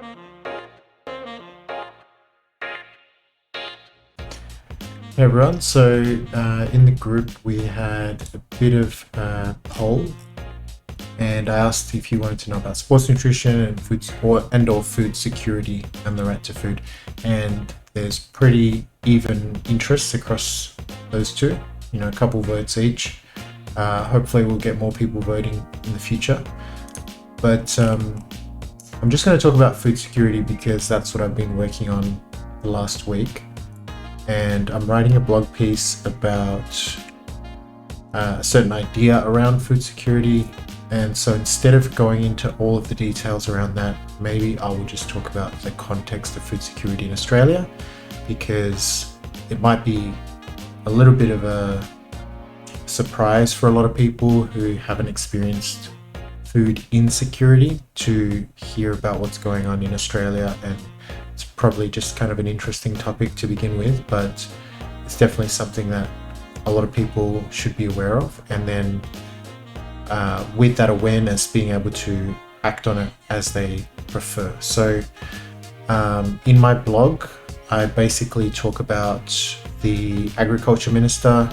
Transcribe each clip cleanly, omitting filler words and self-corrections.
Hey everyone, so in the group we had a bit of a poll, and I asked if you wanted to know about sports nutrition and or food security and the right to food, and there's pretty even interests across those two, a couple votes each. Hopefully we'll get more people voting in the future, but I'm just going to talk about food security because that's what I've been working on the last week. And I'm writing a blog piece about a certain idea around food security. And so instead of going into all of the details around that, maybe I will just talk about the context of food security in Australia, because it might be a little bit of a surprise for a lot of people who haven't experienced food insecurity to hear about what's going on in Australia. And it's probably just kind of an interesting topic to begin with, but it's definitely something that a lot of people should be aware of. And then with that awareness, being able to act on it as they prefer. So in my blog, I basically talk about the Agriculture Minister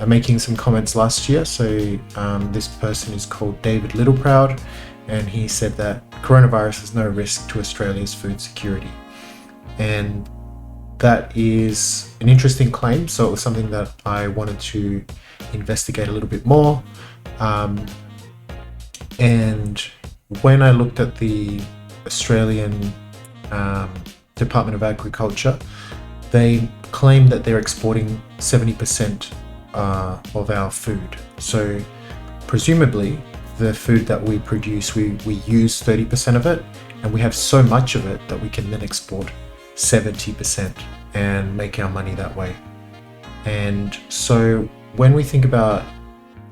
making some comments last year. So this person is called David Littleproud, and he said that coronavirus is no risk to Australia's food security. And that is an interesting claim, so it was something that I wanted to investigate a little bit more. And when I looked at the Australian Department of Agriculture, they claim that they're exporting 70% of our food. So presumably the food that we produce, we use 30% of it, and we have so much of it that we can then export 70% and make our money that way. And so when we think about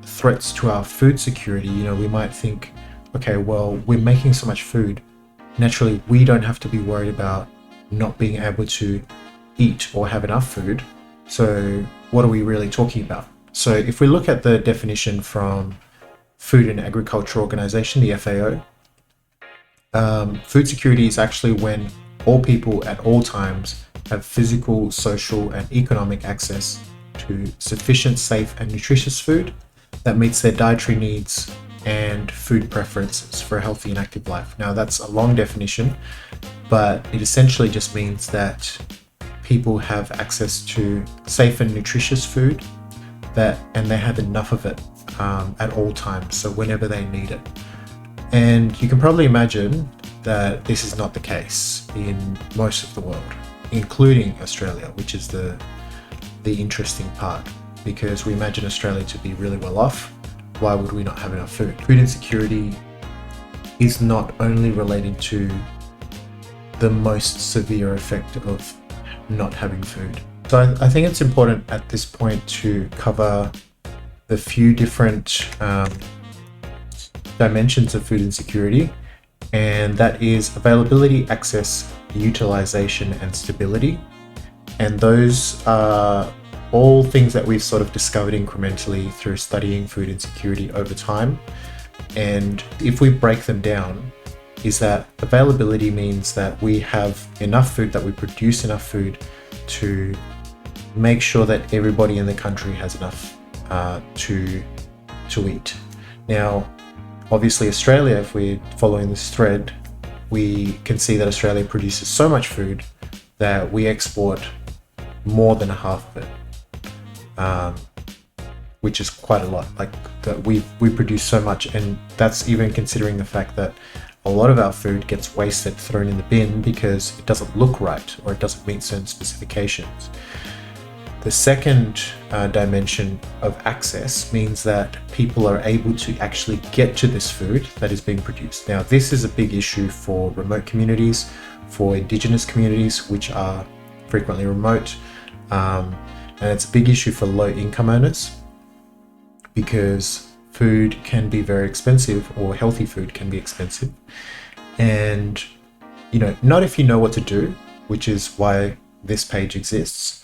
threats to our food security, we might think, okay, well, we're making so much food, naturally we don't have to be worried about not being able to eat or have enough food. So what are we really talking about? So if we look at the definition from Food and Agriculture Organization, the FAO, food security is actually when all people at all times have physical, social, and economic access to sufficient, safe, and nutritious food that meets their dietary needs and food preferences for a healthy and active life. Now, that's a long definition, but it essentially just means that people have access to safe and nutritious food and they have enough of it at all times, so whenever they need it. And you can probably imagine that this is not the case in most of the world, including Australia, which is the interesting part, because we imagine Australia to be really well off. Why would we not have enough food? Food insecurity is not only related to the most severe effect of not having food. So I think it's important at this point to cover the few different dimensions of food insecurity, and that is availability, access, utilization, and stability. And those are all things that we've sort of discovered incrementally through studying food insecurity over time. And if we break them down, is that availability means that we have enough food, that we produce enough food to make sure that everybody in the country has enough to eat. Now, obviously Australia, if we're following this thread, we can see that Australia produces so much food that we export more than half of it, which is quite a lot. Like that we produce so much, and that's even considering the fact that a lot of our food gets wasted, thrown in the bin because it doesn't look right or it doesn't meet certain specifications. The second dimension of access means that people are able to actually get to this food that is being produced. Now, this is a big issue for remote communities, for Indigenous communities, which are frequently remote, and it's a big issue for low-income earners because food can be very expensive, or healthy food can be expensive. And, not if you know what to do, which is why this page exists.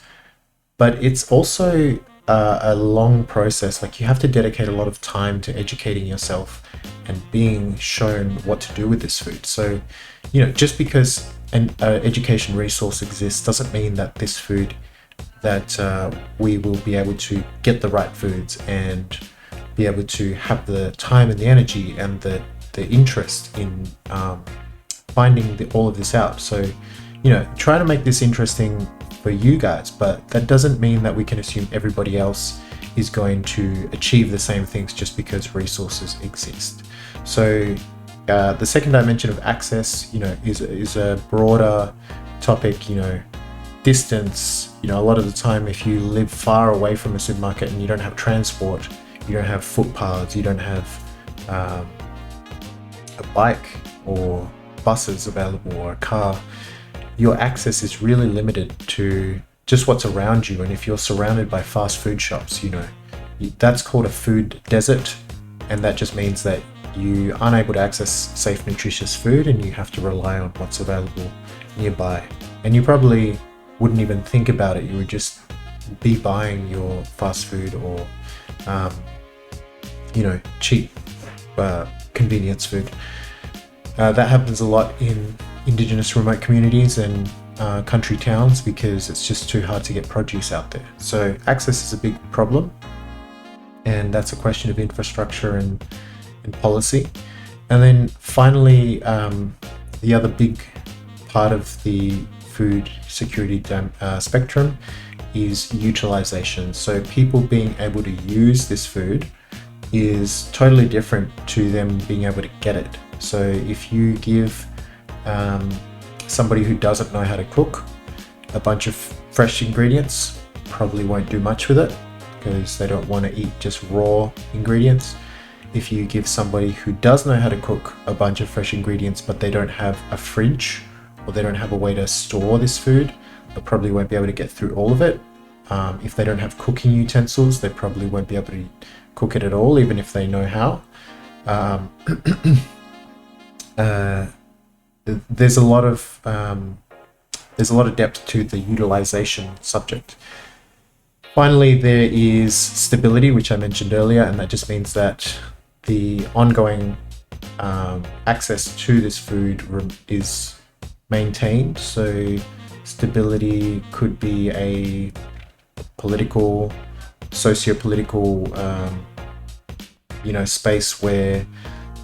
But it's also a long process. Like, you have to dedicate a lot of time to educating yourself and being shown what to do with this food. So, just because an education resource exists doesn't mean that this food, that we will be able to get the right foods and be able to have the time and the energy and the interest in finding all of this out. So, try to make this interesting for you guys, but that doesn't mean that we can assume everybody else is going to achieve the same things just because resources exist. So the second dimension of access, is a broader topic. Distance. A lot of the time, if you live far away from a supermarket and you don't have transport, you don't have footpaths, you don't have a bike or buses available or a car, your access is really limited to just what's around you. And if you're surrounded by fast food shops, that's called a food desert. And that just means that you aren't able to access safe, nutritious food, and you have to rely on what's available nearby. And you probably wouldn't even think about it. You would just be buying your fast food or, cheap convenience food. That happens a lot in Indigenous remote communities and country towns because it's just too hard to get produce out there. So access is a big problem, and that's a question of infrastructure and policy. And then finally, the other big part of the food security spectrum is utilization. So people being able to use this food is totally different to them being able to get it. So if you give somebody who doesn't know how to cook a bunch of fresh ingredients, probably won't do much with it because they don't want to eat just raw ingredients. If you give somebody who does know how to cook a bunch of fresh ingredients but they don't have a fridge or they don't have a way to store this food, they probably won't be able to get through all of it. If they don't have cooking utensils, they probably won't be able to cook it at all, even if they know how. There's a lot of depth to the utilization subject. Finally, there is stability, which I mentioned earlier, and that just means that the ongoing access to this food is maintained. So stability could be a political, socio-political, space where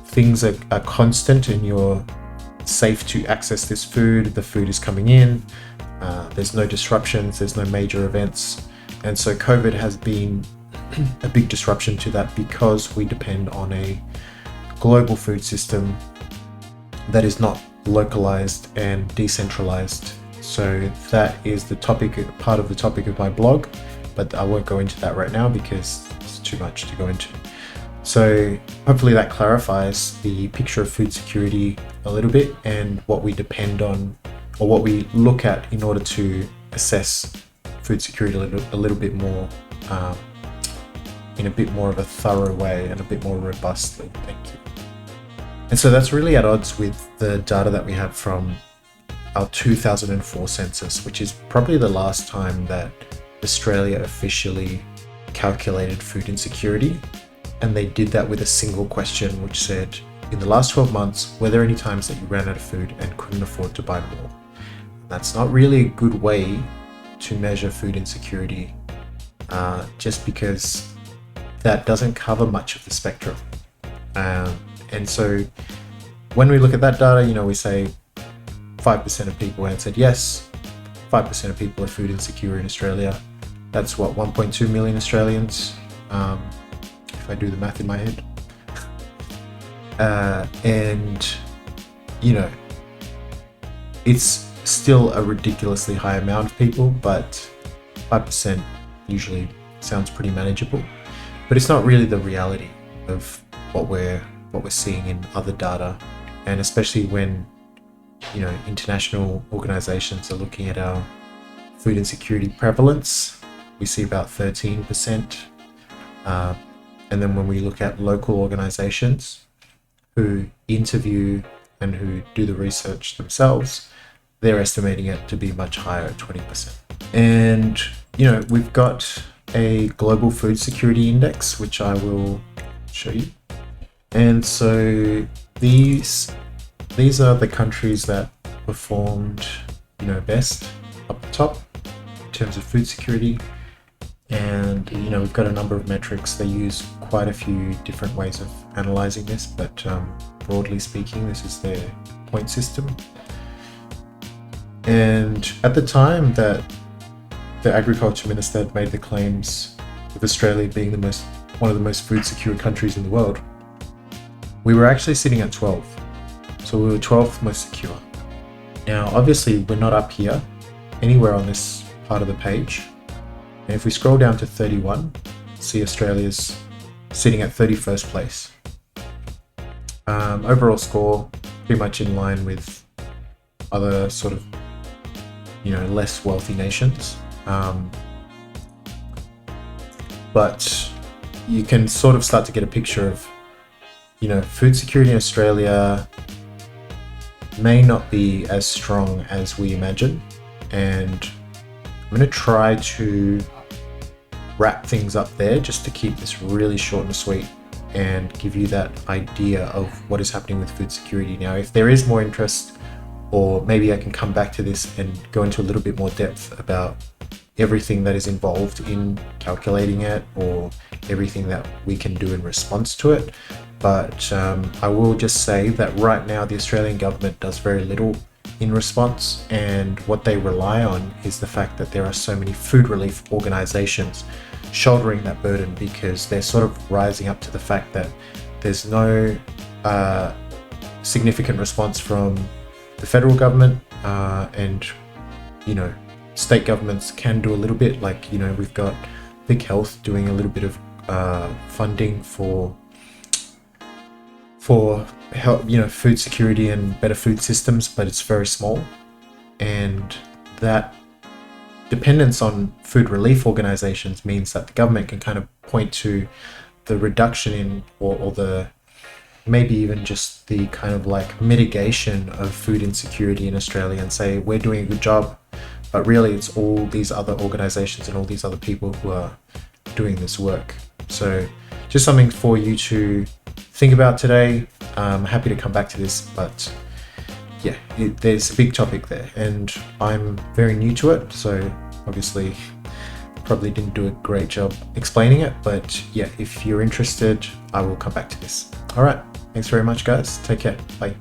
things are constant and you're safe to access this food. The food is coming in. There's no disruptions. There's no major events. And so COVID has been a big disruption to that because we depend on a global food system that is not localized and decentralized. So that is part of the topic of my blog, but I won't go into that right now because it's too much to go into. So hopefully that clarifies the picture of food security a little bit and what we depend on or what we look at in order to assess food security a little bit more, in a bit more of a thorough way and a bit more robustly. Thank you. And so that's really at odds with the data that we have from our 2004 census, which is probably the last time that Australia officially calculated food insecurity. And they did that with a single question, which said, in the last 12 months, were there any times that you ran out of food and couldn't afford to buy more? That's not really a good way to measure food insecurity, just because that doesn't cover much of the spectrum. And so when we look at that data, we say 5% of people answered yes, 5% of people are food insecure in Australia. That's what, 1.2 million Australians, if I do the math in my head. And it's still a ridiculously high amount of people, but 5% usually sounds pretty manageable. But it's not really the reality of what we're seeing in other data, and especially when international organizations are looking at our food insecurity prevalence, we see about 13%. And then when we look at local organizations who interview and who do the research themselves, they're estimating it to be much higher at 20%. And we've got a global food security index, which I will show you. And so these are the countries that performed, best up the top in terms of food security. And we've got a number of metrics. They use quite a few different ways of analyzing this, but broadly speaking, this is their point system. And at the time that the agriculture minister had made the claims of Australia being one of the most food secure countries in the world, we were actually sitting at 12. So we were 12th most secure. Now, obviously, we're not up here anywhere on this part of the page. And if we scroll down to 31, see Australia's sitting at 31st place. Overall score, pretty much in line with other sort of, less wealthy nations. But you can sort of start to get a picture of, food security in Australia may not be as strong as we imagine. And I'm going to try to wrap things up there just to keep this really short and sweet and give you that idea of what is happening with food security. Now, if there is more interest, or maybe I can come back to this and go into a little bit more depth about everything that is involved in calculating it, or everything that we can do in response to it. But I will just say that right now the Australian government does very little in response, and what they rely on is the fact that there are so many food relief organizations shouldering that burden, because they're sort of rising up to the fact that there's no significant response from the federal government, and state governments can do a little bit. Like, we've got Big Health doing a little bit of funding for help, food security and better food systems, but it's very small. And that dependence on food relief organizations means that the government can kind of point to the reduction in, or the maybe even just the kind of like mitigation of food insecurity in Australia, and say we're doing a good job, but really it's all these other organizations and all these other people who are doing this work. So just something for you to think about today. I'm happy to come back to this, but yeah, there's a big topic there, and I'm very new to it, so obviously probably didn't do a great job explaining it. But yeah, if you're interested, I will come back to this. All right, thanks very much, guys. Take care. Bye.